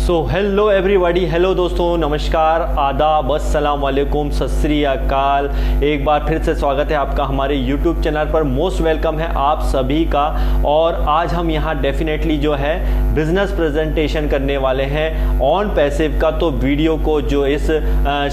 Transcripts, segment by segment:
So hello everybody, hello दोस्तों, नमस्कार, आदाब, अस्सलाम वालेकुम, सत श्री अकाल। एक बार फिर से स्वागत है आपका हमारे यूट्यूब चैनल पर। मोस्ट वेलकम है आप सभी का। और आज हम यहाँ डेफिनेटली जो है बिजनेस प्रेजेंटेशन करने वाले हैं ऑन पैसिव का। तो वीडियो को जो इस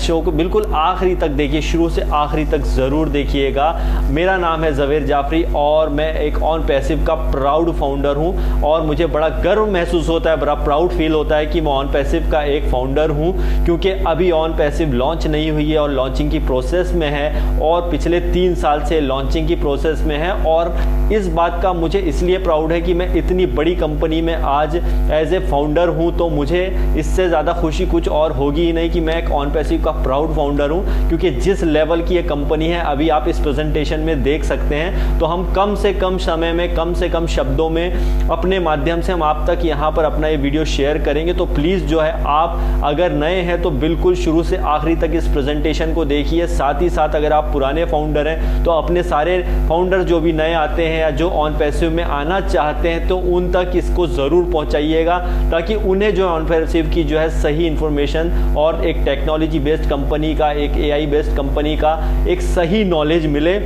शो को बिल्कुल आखिरी तक देखिए, शुरू से आखिरी तक ज़रूर देखिएगा। मेरा नाम है ज़वेर जाफरी और मैं एक ऑन पैसिव का प्राउड फाउंडर हूँ और मुझे बड़ा गर्व महसूस होता है, बड़ा प्राउड फील होता है कि मैं ऑन पैसिव का एक फाउंडर हूं, क्योंकि अभी ऑन पैसिव लॉन्च नहीं हुई है और लॉन्चिंग की प्रोसेस में है और पिछले 3 साल से लॉन्चिंग की प्रोसेस में है। और इस बात का मुझे इसलिए प्राउड है कि मैं इतनी बड़ी कंपनी में आज एज ए फाउंडर हूं, तो मुझे इससे ज़्यादा खुशी कुछ और होगी ही नहीं कि मैं एक ऑन पैसिव का प्राउड फाउंडर हूं। क्योंकि जिस लेवल की ये कंपनी है अभी आप इस प्रेजेंटेशन में देख सकते हैं, तो हम कम से कम समय में, कम से कम शब्दों में अपने माध्यम से हम आप तक यहाँ पर अपना ये वीडियो शेयर करेंगे। तो प्लीज़ जो है आप अगर नए हैं तो बिल्कुल शुरू से आखिरी तक इस प्रेजेंटेशन को देखिए। साथ ही साथ अगर आप पुराने फाउंडर हैं तो अपने सारे फाउंडर जो भी नए आते हैं या जो ऑन पैसिव में आना चाहते हैं तो उन तक इसको ज़रूर पहुंचाइएगा, ताकि उन्हें जो ऑन पैसिव की जो है सही इन्फॉर्मेशन और एक टेक्नोलॉजी बेस्ड कंपनी का, एक AI बेस्ड कंपनी का एक सही नॉलेज मिले।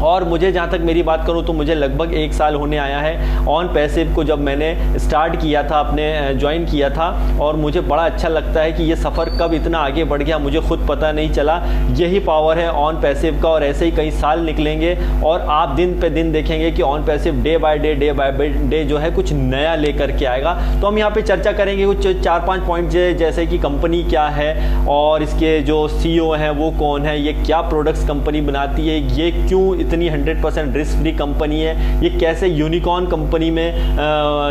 और मुझे जहाँ तक मेरी बात करूँ तो मुझे लगभग 1 साल होने आया है ऑन पैसिव को, जब मैंने स्टार्ट किया था, अपने ज्वाइन किया था। और मुझे बड़ा अच्छा लगता है कि ये सफ़र कब इतना आगे बढ़ गया मुझे खुद पता नहीं चला। यही पावर है ऑन पैसिव का। और ऐसे ही कई साल निकलेंगे और आप दिन पे दिन देखेंगे कि on passive day by day जो है कुछ नया लेकर के आएगा। तो हम यहाँ पे चर्चा करेंगे कुछ 4-5 पॉइंट, जैसे कि कंपनी क्या है और इसके जो CEO हैं वो कौन है, ये क्या प्रोडक्ट्स कंपनी बनाती है, ये क्यों इतनी 100% रिस्क फ्री कंपनी है, ये कैसे यूनिकॉर्न कंपनी में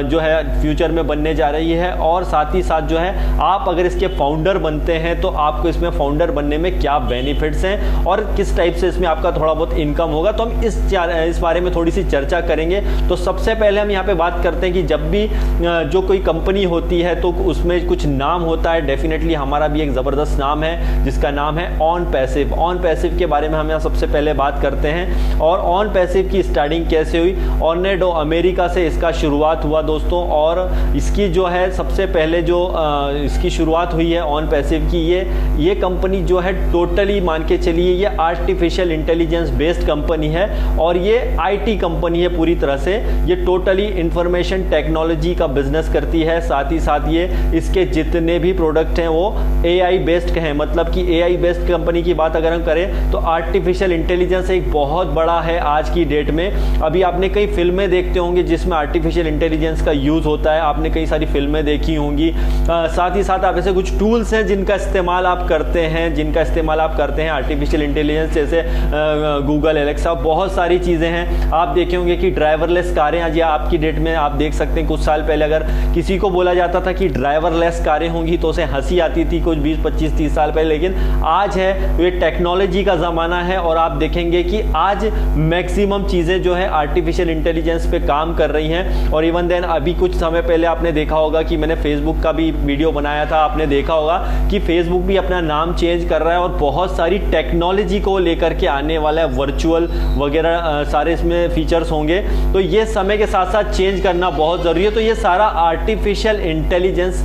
जो है फ्यूचर में बनने जा रही है। और साथ ही साथ जो है आप अगर इसके फाउंडर बनते हैं तो आपको इसमें फाउंडर बनने में क्या बेनिफिट्स हैं और किस टाइप से इसमें आपका थोड़ा बहुत इनकम होगा। तो हम इस बारे में थोड़ी सी चर्चा करेंगे। तो सबसे पहले हम यहाँ पे बात करते हैं कि जब भी जो कोई कंपनी होती है तो उसमें कुछ नाम होता है। डेफिनेटली हमारा भी एक ज़बरदस्त नाम है जिसका नाम है ऑन पैसिव। ऑन पैसिव के बारे में हम यहाँ सबसे पहले बात करते हैं। और ऑन पैसिव की स्टार्टिंग कैसे हुई? ऑर्नेडो अमेरिका से इसका शुरुआत हुआ दोस्तों। और इसकी जो है सबसे पहले जो इसकी शुरुआत हुई है ऑन पैसिव की, ये कंपनी जो है टोटली मान के चलिए ये आर्टिफिशियल इंटेलिजेंस बेस्ड कंपनी है और ये IT कंपनी है पूरी तरह से। ये टोटली इंफॉर्मेशन टेक्नोलॉजी का बिजनेस करती है। साथ ही साथ ये इसके जितने भी प्रोडक्ट हैं वो AI बेस्ड हैं। मतलब कि AI बेस्ड कंपनी की बात अगर हम करें तो आर्टिफिशियल इंटेलिजेंस एक बहुत बड़ा है आज की डेट में। अभी आपने कई फिल्में देखते होंगे जिसमें आर्टिफिशियल इंटेलिजेंस का यूज़ होता है, आपने कई सारी फिल्में देखी होंगी। साथ ही साथ आप ऐसे कुछ टूल्स हैं जिनका इस्तेमाल आप करते हैं आर्टिफिशियल इंटेलिजेंस, जैसे गूगल, एलेक्सा, बहुत सारी चीज़ें हैं। आप देखे होंगे कि ड्राइवरलेस कारें आज या आपकी डेट में आप देख सकते हैं। कुछ साल पहले अगर किसी को बोला जाता था कि ड्राइवरलेस कारें होंगी तो उसे हंसी आती थी, कुछ 20-25-30 साल पहले। लेकिन आज है ये टेक्नोलॉजी का ज़माना है और आप देखेंगे कि आज मैक्सिमम चीज़ें जो है आर्टिफिशियल इंटेलिजेंस पे काम कर रही हैं। और इवन देन अभी कुछ समय पहले आपने देखा होगा कि मैंने फेसबुक का भी वीडियो बनाया था, आपने देखा होगा कि फेसबुक भी अपना नाम चेंज कर रहा है और बहुत सारी टेक्नोलॉजी को लेकर के आने वाला है, वर्चुअल वगैरह सारे इसमें फीचर्स होंगे। तो ये समय के साथ साथ चेंज करना बहुत ज़रूरी है। तो ये सारा आर्टिफिशियल इंटेलिजेंस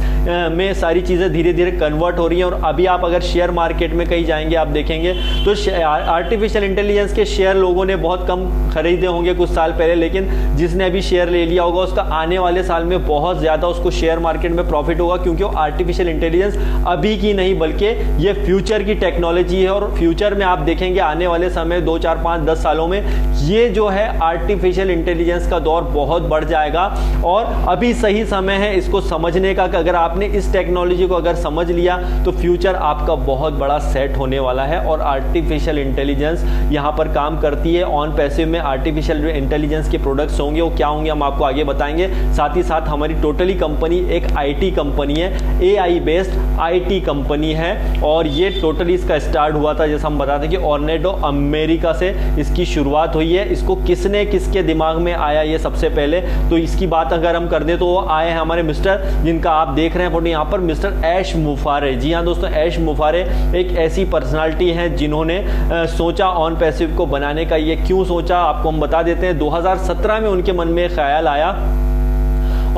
में सारी चीज़ें धीरे धीरे कन्वर्ट हो रही हैं। और अभी आप अगर शेयर मार्केट में कहीं जाएंगे आप देखेंगे तो आर्टिफिशियल इंटेलिजेंस के शेयर लोगों ने बहुत कम खरीदे होंगे कुछ साल पहले, लेकिन जिसने अभी शेयर ले लिया होगा उसका आने वाले साल में बहुत ज़्यादा उसको शेयर मार्केट में प्रॉफिट होगा, क्योंकि वो आर्टिफिशियल इंटेलिजेंस अभी की नहीं बल्कि ये फ्यूचर की टेक्नोलॉजी है। और फ्यूचर में आप देखेंगे आने वाले समय 2, 4, 5, 10 सालों में ये जो है आर्टिफिशियल इंटेलिजेंस का दौर बहुत बढ़ जाएगा। और अभी सही समय है इसको समझने का कि अगर आपने इस टेक्नोलॉजी को अगर समझ लिया तो फ्यूचर आपका बहुत बड़ा सेट होने वाला है। और आर्टिफिशियल इंटेलिजेंस यहाँ पर काम करती है। ऑन पैसिव में आर्टिफिशियल इंटेलिजेंस के प्रोडक्ट्स होंगे, वो क्या होंगे हम आपको आगे बताएंगे। साथ ही साथ हमारी टोटली कंपनी एक IT कंपनी है, AI बेस्ड IT कंपनी है। और ये टोटली इसका स्टार्ट हुआ था, जैसे हम बताते हैं कि ऑर्नेडो अमेरिका से इसकी शुरुआत हुई है। इसको किसने किसके दिमाग में आया ये सबसे पहले, तो इसकी बात अगर हम कर दें तो वो आए हैं हमारे मिस्टर, जिनका आप देख रहे हैं फोटो यहाँ पर, मिस्टर ऐश मुफारे। जी हाँ दोस्तों, ऐश मुफारे एक ऐसी पर्सनालिटी है जिन्होंने सोचा ऑन पैसिव को बनाने का। ये क्यों सोचा आपको हम बता देते हैं। 2017 में उनके मन में ख्याल आया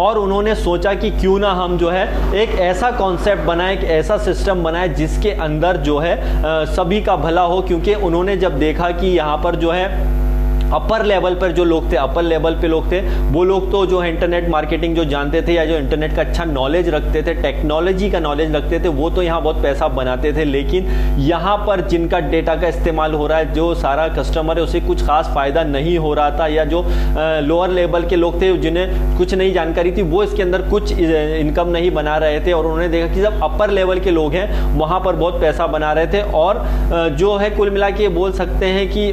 और उन्होंने सोचा कि क्यों ना हम जो है एक ऐसा कॉन्सेप्ट बनाए, एक ऐसा सिस्टम बनाए जिसके अंदर जो है सभी का भला हो। क्योंकि उन्होंने जब देखा कि यहाँ पर जो है अपर लेवल पर जो लोग थे, अपर लेवल पे लोग थे, वो लोग तो जो है इंटरनेट मार्केटिंग जो जानते थे या जो इंटरनेट का अच्छा नॉलेज रखते थे, टेक्नोलॉजी का नॉलेज रखते थे, वो तो यहाँ बहुत पैसा बनाते थे। लेकिन यहाँ पर जिनका डेटा का इस्तेमाल हो रहा है, जो सारा कस्टमर है, उसे कुछ खास फायदा नहीं हो रहा था, या जो लोअर लेवल के लोग थे जिन्हें कुछ नहीं जानकारी थी, वो इसके अंदर कुछ इनकम नहीं बना रहे थे। और उन्होंने देखा कि जब अपर लेवल के लोग हैं वहाँ पर बहुत पैसा बना रहे थे। और जो है कुल मिला के बोल सकते हैं कि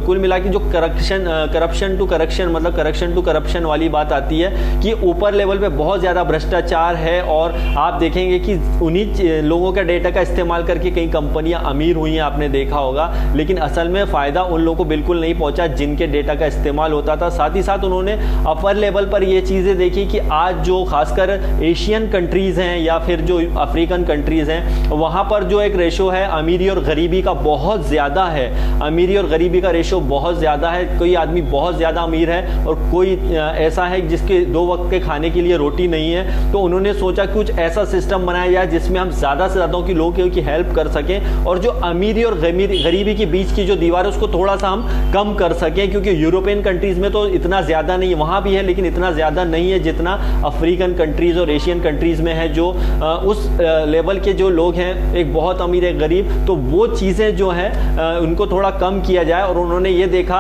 कुल मिला के जो करप्शन टू करेक्शन, मतलब करेक्शन टू करप्शन वाली बात आती है कि ऊपर लेवल पे बहुत ज़्यादा भ्रष्टाचार है। और आप देखेंगे कि उन्हीं लोगों का डेटा का इस्तेमाल करके कई कंपनियां अमीर हुई हैं, आपने देखा होगा। लेकिन असल में फ़ायदा उन लोगों को बिल्कुल नहीं पहुंचा जिनके डेटा का इस्तेमाल होता था। साथ ही साथ उन्होंने अपर लेवल पर ये चीज़ें देखी कि आज जो खासकर एशियन कंट्रीज़ हैं या फिर जो अफ्रीकन कंट्रीज़ हैं, वहाँ पर जो एक रेशो है अमीरी और गरीबी का बहुत ज़्यादा है। अमीरी और गरीबी का रेशो बहुत ज़्यादा है। कोई आदमी बहुत ज़्यादा अमीर है और कोई ऐसा है जिसके 2 वक्त के खाने के लिए रोटी नहीं है। तो उन्होंने सोचा कुछ ऐसा सिस्टम बनाया जाए जिसमें हम ज़्यादा से ज़्यादा की लोगों की हेल्प कर सकें, और जो अमीरी और गरीबी के बीच की जो दीवार है उसको थोड़ा सा हम कम कर सकें। क्योंकि यूरोपियन कंट्रीज़ में तो इतना ज़्यादा नहीं है, वहाँ भी है लेकिन इतना ज़्यादा नहीं है जितना अफ्रीकन कंट्रीज़ और एशियन कंट्रीज़ में है। जो उस लेवल के जो लोग हैं, एक बहुत अमीर एक गरीब, तो वो चीज़ें जो है उनको थोड़ा कम किया जाए। और उन्होंने ये देखा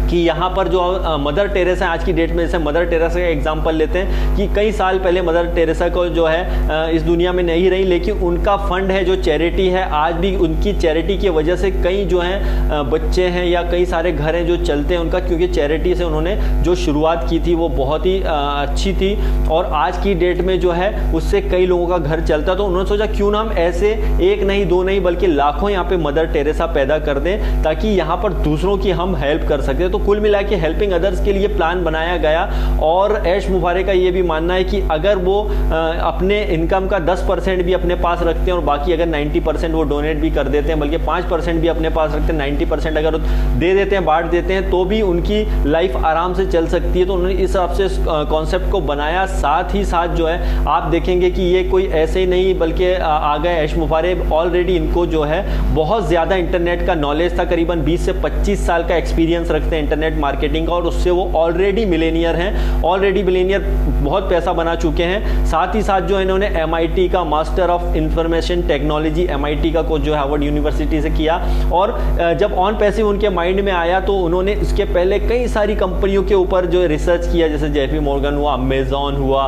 कि यहाँ पर जो मदर टेरेसा आज की डेट में, जैसे मदर टेरेसा का एग्जांपल लेते हैं कि कई साल पहले मदर टेरेसा को जो है इस दुनिया में नहीं रही, लेकिन उनका फंड है जो चैरिटी है, आज भी उनकी चैरिटी की वजह से कई जो हैं बच्चे हैं या कई सारे घर हैं जो चलते हैं उनका, क्योंकि चैरिटी से उन्होंने जो शुरुआत की थी वो बहुत ही अच्छी थी। और आज की डेट में जो है उससे कई लोगों का घर चलता। तो उन्होंने सोचा क्यों ना हम ऐसे एक नहीं दो नहीं बल्कि लाखों यहाँ पे मदर टेरेसा पैदा कर दें ताकि यहाँ पर दूसरों की हम हेल्प कर सकते। तो कुल मिला के हेल्पिंग अदर्स के लिए प्लान बनाया गया। और ऐश मुबारक का ये भी मानना है कि अगर वो अपने इनकम का 10% भी अपने पास रखते हैं और बाकी अगर 90% वो डोनेट भी कर देते हैं, बल्कि 5% भी अपने पास रखते हैं, 90% अगर दे देते हैं, बांट देते हैं, तो भी उनकी लाइफ आराम से चल सकती है। तो उन्होंने इस हिसाब से कॉन्सेप्ट को बनाया। साथ ही साथ जो है आप देखेंगे कि ये कोई ऐसे ही नहीं बल्कि आ गए ऐश मुबारक, ऑलरेडी इनको जो है बहुत ज़्यादा इंटरनेट का नॉलेज था, करीबन 20 से 25 साल का एक्सपीरियंस रखते हैं इंटरनेट मार्केटिंग का, और उससे वो ऑलरेडी मिलेनियर हैं, ऑलरेडी मिलेनियर बहुत पैसा बना चुके हैं। साथ ही साथ जो इन्होंने MIT का master of information technology MIT का कोर्स जो हार्वर्ड यूनिवर्सिटी से किया। और जब ऑन पैसिव उनके माइंड में आया तो उन्होंने इसके पहले कई सारी कंपनियों के ऊपर जो रिसर्च किया, जैसे JP मॉर्गन हुआ, अमेजॉन हुआ,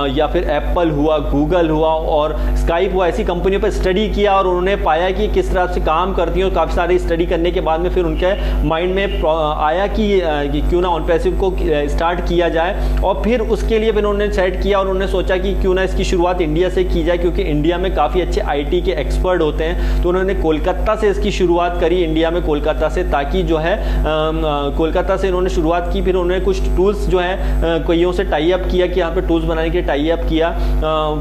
या फिर एप्पल हुआ, गूगल हुआ और स्काइप हुआ, ऐसी कंपनियों पर स्टडी किया। और उन्होंने पाया कि किस तरह से काम करती हैं। और काफ़ी सारी स्टडी करने के बाद में फिर उनके माइंड में आया कि क्यों ना ऑन पैसिव को स्टार्ट किया जाए। और फिर उसके लिए उन्होंने सेट किया और उन्होंने सोचा कि क्यों ना इसकी शुरुआत इंडिया से की जाए, क्योंकि इंडिया में काफ़ी अच्छे IT के एक्सपर्ट होते हैं। तो उन्होंने कोलकाता से इसकी शुरुआत करी, इंडिया में कोलकाता से, ताकि जो है कोलकाता से इन्होंने शुरुआत की। फिर उन्होंने कुछ टूल्स जो है कईयों से टाई अप किया कि यहाँ पे टूल्स बनाने के लिए टाई अप किया।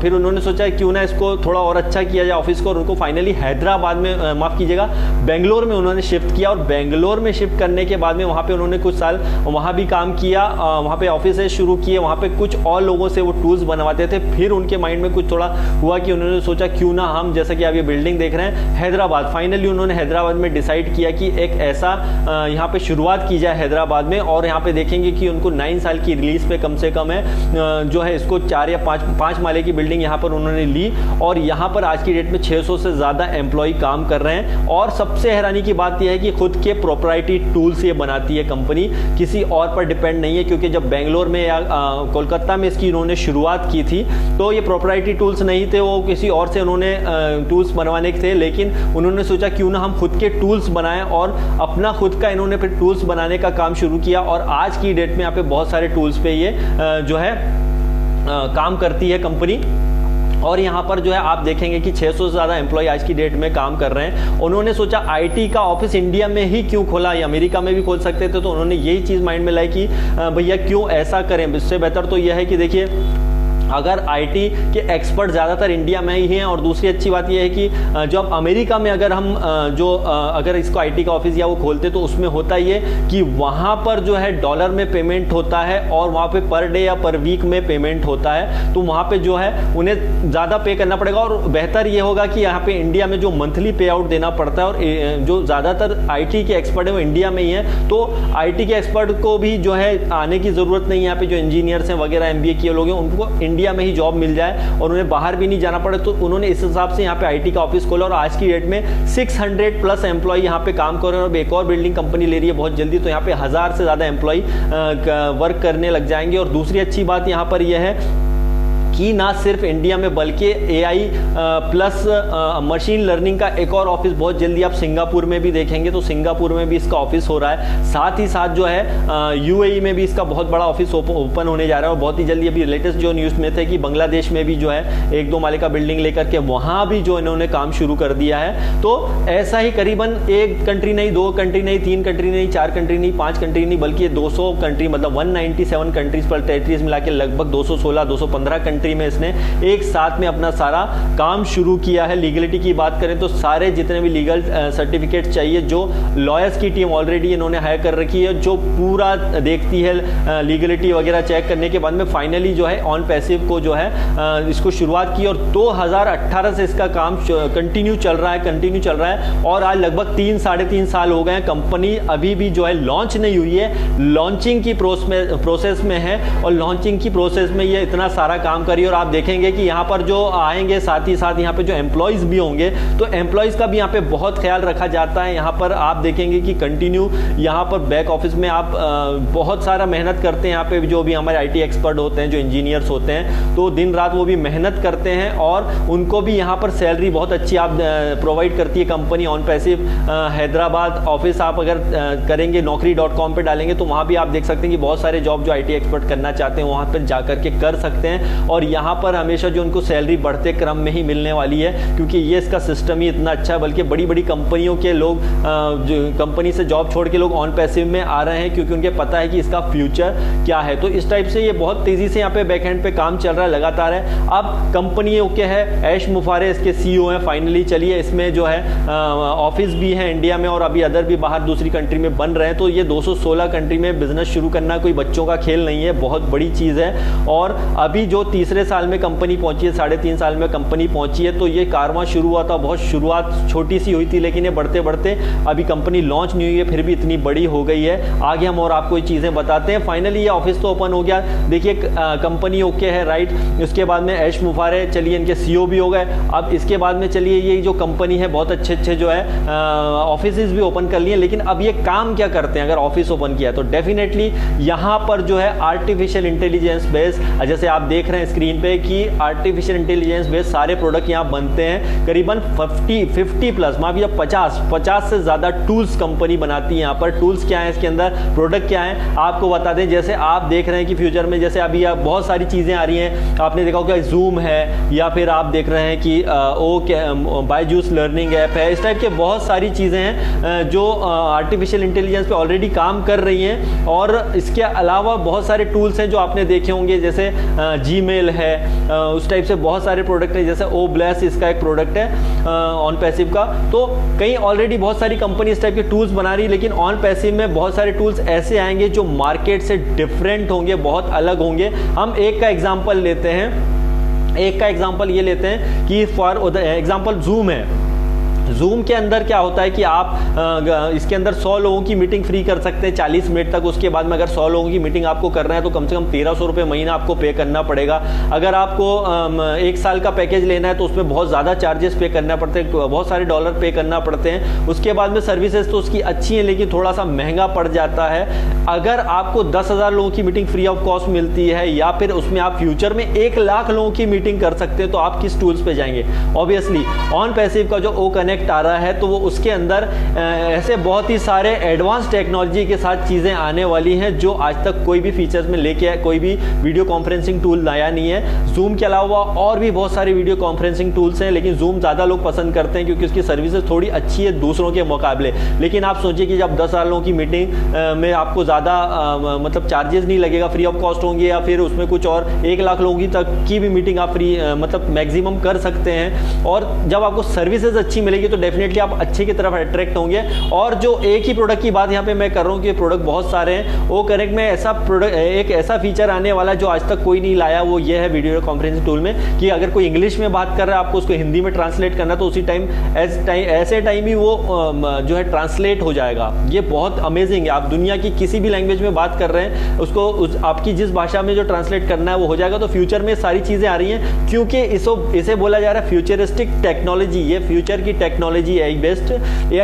फिर उन्होंने सोचा क्यों ना इसको थोड़ा और अच्छा किया जाए ऑफिस को, और उनको फाइनली हैदराबाद में, माफ़ कीजिएगा, बेंगलोर में उन्होंने शिफ्ट किया। और बेंगलोर में शिफ्ट करने के बाद में वहाँ पे उन्होंने कुछ साल वहाँ भी काम किया, वहाँ पे ऑफिस शुरू किए, वहाँ पे कुछ और लोगों से वो टूल्स बनवाते थे। फिर उनके माइंड में कुछ थोड़ा हुआ कि उन्होंने सोचा क्यों ना हम, जैसा कि आप ये बिल्डिंग देख रहे हैं हैदराबाद, फाइनली उन्होंने हैदराबाद में डिसाइड किया कि एक ऐसा यहाँ पे शुरुआत की जाए हैदराबाद में। और यहाँ पे देखेंगे कि उनको 9 साल की रिलीज पे कम से कम है जो है इसको 4 या 5 माले की बिल्डिंग यहाँ पर उन्होंने ली। और यहाँ पर आज की डेट में 600 से ज़्यादा एम्प्लॉय काम कर रहे हैं। और सबसे हैरानी की बात यह है कि खुद के प्रोप्राइटरी टूल्स ये बनाती है कंपनी, किसी और पर डिपेंड नहीं है। क्योंकि जब बेंगलोर में या कोलकाता में इसकी इन्होंने शुरुआत की थी तो ये प्रोप्राइटरी टूल्स नहीं थे, वो किसी और से उन्होंने टूल्स बनवाने के थे। लेकिन उन्होंने सोचा क्यों ना हम खुद के टूल्स बनाएं, और अपना खुद का इन्होंने फिर टूल्स बनाने का काम शुरू किया। और आज की डेट में यहाँ पे बहुत सारे टूल्स पे ये जो है काम करती है कंपनी। और यहाँ पर जो है आप देखेंगे कि 600 से ज़्यादा एम्प्लॉय आज की डेट में काम कर रहे हैं। उन्होंने सोचा IT का ऑफिस इंडिया में ही क्यों खोला, या अमेरिका में भी खोल सकते थे। तो उन्होंने यही चीज़ माइंड में लाई कि भैया क्यों ऐसा करें, इससे बेहतर तो यह है कि देखिए अगर आईटी के एक्सपर्ट ज़्यादातर इंडिया में ही हैं। और दूसरी अच्छी बात यह है कि जो अब अमेरिका में अगर हम अगर इसको आईटी का ऑफिस या वो खोलते तो उसमें होता ये कि वहाँ पर जो है डॉलर में पेमेंट होता है और वहाँ पे पर डे या पर वीक में पेमेंट होता है, तो वहाँ पे जो है उन्हें ज़्यादा पे करना पड़ेगा। और बेहतर ये होगा कि यहाँ पे इंडिया में जो मंथली पे आउट देना पड़ता है, और जो ज़्यादातर आईटी के एक्सपर्ट है वो इंडिया में ही है, तो आईटी के एक्सपर्ट को भी जो है आने की ज़रूरत नहीं है। यहाँ पे जो इंजीनियर्स हैं वगैरह एमबीए किए लोग हैं उनको इंडिया में ही जॉब मिल जाए और उन्हें बाहर भी नहीं जाना पड़े, तो उन्होंने इस हिसाब से यहाँ पे आईटी का ऑफिस खोला। और आज की डेट में 600 प्लस एम्प्लॉय यहाँ पे काम कर रहे हैं और एक और बिल्डिंग कंपनी ले रही है बहुत जल्दी, तो यहाँ पे 1000 से ज़्यादा एम्प्लॉय वर्क करने लग जाएंगे। और दूसरी अच्छी बात यहाँ पर यह है कि ना सिर्फ इंडिया में बल्कि एआई प्लस मशीन लर्निंग का एक और ऑफिस बहुत जल्दी आप सिंगापुर में भी देखेंगे, तो सिंगापुर में भी इसका ऑफिस हो रहा है। साथ ही साथ जो है यूएई में भी इसका बहुत बड़ा ऑफिस ओपन होने जा रहा है। और बहुत ही जल्दी अभी लेटेस्ट जो न्यूज़ में थे कि बांग्लादेश में भी जो है 1-2 माले का बिल्डिंग लेकर के वहाँ भी जो इन्होंने काम शुरू कर दिया है। तो ऐसा ही करीबन 1 कंट्री नहीं, 2 कंट्री नहीं, 3 कंट्री नहीं, 4 कंट्री नहीं, 5 कंट्री नहीं, बल्कि 200 कंट्री मतलब 197 कंट्रीज पर टेरिटरीज मिला के लगभग 216-215 कंट्री में इसने एक साथ में अपना सारा काम शुरू किया है। लीगलिटी की बात करें तो सारे जितने भी लीगल सर्टिफिकेट चाहिए, जो लॉयर्स की टीम ऑलरेडी इन्होंने हायर कर रखी है, जो पूरा देखती है लीगलिटी वगैरह चेक करने के बाद में फाइनली जो है ऑन पैसिव को जो है इसको शुरुआत की। और 2018 से इसका काम कंटिन्यू चल रहा है और आज लगभग 3-3.5 साल हो गए हैं। कंपनी अभी भी जो है लॉन्च नहीं हुई है, लॉन्चिंग की प्रोसेस में है और लॉन्चिंग की प्रोसेस में ये इतना सारा काम करी। और आप देखेंगे कि यहाँ पर जो आएंगे साथ ही साथ यहाँ पे जो एम्प्लॉयज भी होंगे, तो एम्प्लॉयज का भी यहाँ पे बहुत ख्याल रखा जाता है। यहाँ पर आप देखेंगे कि कंटिन्यू यहाँ पर बैक ऑफिस में आप बहुत सारा मेहनत करते हैं। यहाँ पे जो भी हमारे आईटी एक्सपर्ट होते हैं, जो इंजीनियर्स होते हैं, तो दिन रात वो भी मेहनत करते हैं और उनको भी यहाँ पर सैलरी बहुत अच्छी आप प्रोवाइड करती है company on passive. Hyderabad office आप अगर करेंगे naukri.com पे डालेंगे तो वहाँ भी आप देख सकते हैं कि बहुत सारे जॉब जो आईटी एक्सपर्ट करना चाहते हैं वहाँ पर जाकर के कर सकते हैं। और यहाँ पर हमेशा जो उनको सैलरी बढ़ते क्रम में ही मिलने वाली है, क्योंकि ये इसका सिस्टम ही इतना अच्छा है। बल्कि बड़ी बड़ी कंपनियों के लोग जो कंपनी से जॉब छोड़ के लोग ऑन पैसिव में आ रहे हैं, क्योंकि उनके पता है कि इसका फ्यूचर क्या है। तो इस टाइप से ये बहुत तेजी से यहाँ पे बैकएंड पे काम चल रहा है, लगातार है। अब कंपनी ओके है, ऐश मुफारे इसके सीईओ हैं फाइनली। चलिए इसमें जो है ऑफिस भी है इंडिया में और अभी अदर भी बाहर दूसरी कंट्री में बन रहे हैं। तो ये 216 कंट्री में बिजनेस शुरू करना कोई बच्चों का खेल नहीं है, बहुत बड़ी चीज़ है। और अभी जो तीसरे साल में कंपनी पहुंची है, 3.5 साल में कंपनी पहुंची है, तो ये कारवां शुरू हुआ था, बहुत शुरुआत छोटी सी हुई थी, लेकिन ये बढ़ते बढ़ते अभी कंपनी लॉन्च नहीं हुई है, फिर भी इतनी बड़ी हो गई है। आगे हम और आपको ये चीज़ें बताते हैं। फाइनली ये ऑफिस तो ओपन हो गया, देखिए कंपनी ओके है, राइट। उसके बाद में ऐश मुफारे चलिए इनके सीईओ भी हो गए। अब इसके बाद में चलिए ये जो कंपनी है बहुत अच्छे जो है ऑफिस भी ओपन कर लिए। लेकिन अब ये काम क्या करते हैं? अगर ऑफिस ओपन किया तो डेफिनेटली यहाँ पर जो है आर्टिफिशियल इंटेलिजेंस बेस, जैसे आप देख रहे हैं स्क्रीन पे कि आर्टिफिशियल इंटेलिजेंस बेस्ड सारे प्रोडक्ट यहाँ बनते हैं। करीबन 50 प्लस माफिया 50 से ज़्यादा टूल्स कंपनी बनाती है। यहाँ पर टूल्स क्या है, इसके अंदर प्रोडक्ट क्या है आपको बता दें। जैसे आप देख रहे हैं कि फ्यूचर में जैसे अभी बहुत सारी चीज़ें आ रही हैं, आपने देखा होगा जूम है, या फिर आप देख रहे हैं कि बायजूस लर्निंग ऐप है। इस टाइप के बहुत सारी चीज़ें हैं जो आर्टिफिशियल इंटेलिजेंस पे ऑलरेडी काम कर रही हैं। और इसके अलावा बहुत सारे टूल्स हैं जो आपने देखे होंगे, जैसे जीमेल है, उस टाइप से बहुत सारे प्रोडक्ट हैं। जैसे ओब्लेस इसका एक प्रोडक्ट है ऑन पैसिव का। तो कहीं ऑलरेडी बहुत सारी कंपनी इस टाइप के टूल्स बना रही है, लेकिन ऑन पैसिव में बहुत सारे टूल्स ऐसे आएंगे जो मार्केट से डिफरेंट होंगे, बहुत अलग होंगे। हम एक का एग्जांपल लेते हैं, ये लेते हैं कि फॉर एग्जांपल जूम है। जूम के अंदर क्या होता है कि आप इसके अंदर 100 लोगों की मीटिंग फ्री कर सकते हैं 40 मिनट तक। उसके बाद में अगर 100 लोगों की मीटिंग आपको कर रहे हैं तो कम से कम 1300 रुपये महीना आपको पे करना पड़ेगा। अगर आपको 1 साल का पैकेज लेना है तो उसमें बहुत ज़्यादा चार्जेस पे करना पड़ते हैं, बहुत सारे डॉलर पे करना पड़ते हैं। उसके बाद में सर्विसेज तो उसकी अच्छी है, लेकिन थोड़ा सा महंगा पड़ जाता है। अगर आपको 10,000 लोगों की मीटिंग फ्री ऑफ कॉस्ट मिलती है, या फिर उसमें आप फ्यूचर में 1 लाख लोगों की मीटिंग कर सकते हैं, तो आप किस टूल्स पे जाएंगे? ऑब्वियसली ऑन पैसिव का जो ओ कनेक्ट कनेक्ट आ रहा है, तो वो उसके अंदर ऐसे बहुत ही सारे एडवांस टेक्नोलॉजी के साथ चीज़ें आने वाली हैं जो आज तक कोई भी फीचर्स में लेके कोई भी वीडियो कॉन्फ्रेंसिंग टूल लाया नहीं है। जूम के अलावा और भी बहुत सारे वीडियो कॉन्फ्रेंसिंग टूल्स हैं, लेकिन जूम ज़्यादा लोग पसंद करते हैं क्योंकि उसकी सर्विसेज थोड़ी अच्छी है दूसरों के मुकाबले। लेकिन आप सोचिए कि जब 10,000 लोगों की मीटिंग में आपको ज़्यादा मतलब चार्जेस नहीं लगेगा, फ्री ऑफ कॉस्ट होंगे, या फिर उसमें कुछ और 1 लाख लोगों तक की भी मीटिंग आप फ्री मतलब मैक्सिमम कर सकते हैं। और जब आपको सर्विसेज अच्छी मिलेगी तो डेफिनेटली आप अच्छे की तरफ अट्रैक्ट होंगे। और जो एक ही प्रोडक्ट की बात यहाँ पे मैं कर रहा हूँ कि प्रोडक्ट बहुत सारे हैं, वो करेक्ट में ऐसा प्रोडक्ट एक ऐसा फीचर आने वाला जो आज तक कोई नहीं लाया, वो ये है वीडियो कॉन्फ्रेंसिंग टूल में कि अगर कोई इंग्लिश में बात कर रहा है आपको उसको हिंदी में ट्रांसलेट करना, तो उसी टाइम ऐसे टाइम ही वो जो है ट्रांसलेट हो जाएगा। ये बहुत अमेजिंग है। आप दुनिया की किसी भी लैंग्वेज में बात कर रहे हैं, उसको आपकी जिस भाषा में जो ट्रांसलेट करना है वो हो जाएगा। तो फ्यूचर में सारी चीजें आ रही हैं क्योंकि इसे बोला जा रहा है फ्यूचरिस्टिक टेक्नोलॉजी। ये फ्यूचर की टेक्नोलॉजी एआई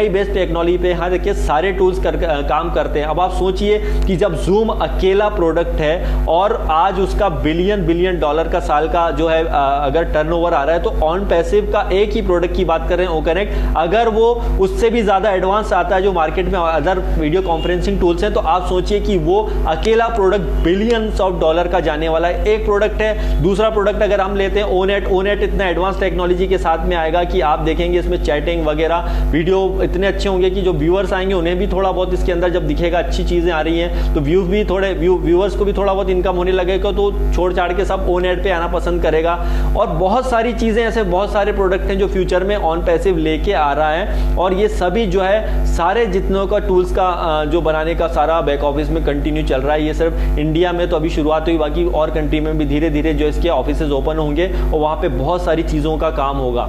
बेस्ड टेक्नोलॉजी पे यहाँ देखिए सारे टूल्स काम करते हैं। अब आप सोचिए कि जब जूम अकेला प्रोडक्ट है और आज उसका बिलियन डॉलर का साल का जो है अगर टर्नओवर आ रहा है, तो ऑन पैसिव का एक ही प्रोडक्ट की बात कर रहे हैं ओकनेक्ट, अगर वो उससे भी ज्यादा एडवांस आता है जो मार्केट में अदर वीडियो कॉन्फ्रेंसिंग टूल्स हैं, तो आप सोचिए कि वो अकेला प्रोडक्ट बिलियंस ऑफ डॉलर का जाने वाला है। एक प्रोडक्ट है। दूसरा प्रोडक्ट अगर हम लेते हैं ओनेट इतना एडवांस टेक्नोलॉजी के साथ में आएगा कि आप देखेंगे इसमें चैटिंग वगैरह वीडियो इतने अच्छे होंगे कि जो व्यूअर्स आएंगे उन्हें भी थोड़ा बहुत इसके अंदर जब दिखेगा अच्छी चीजें आ रही हैं, तो व्यूअर्स को भी थोड़ा बहुत इनकम होने लगेगा, तो छोड़ छाड़ के सब ओनेट पे आना पसंद करेगा। और बहुत सारी चीजें ऐसे बहुत सारे प्रोडक्ट हैं जो फ्यूचर में ऑन पैसिव लेके आ रहा है। और ये सभी जो है सारे जितनों का टूल्स का जो बनाने का सारा बैक ऑफिस में कंटिन्यू चल रहा है। ये सिर्फ इंडिया में तो अभी शुरुआत हुई, बाकी और कंट्री में भी धीरे धीरे जो इसके ऑफिसेज ओपन होंगे और वहां पे बहुत सारी चीजों का काम होगा।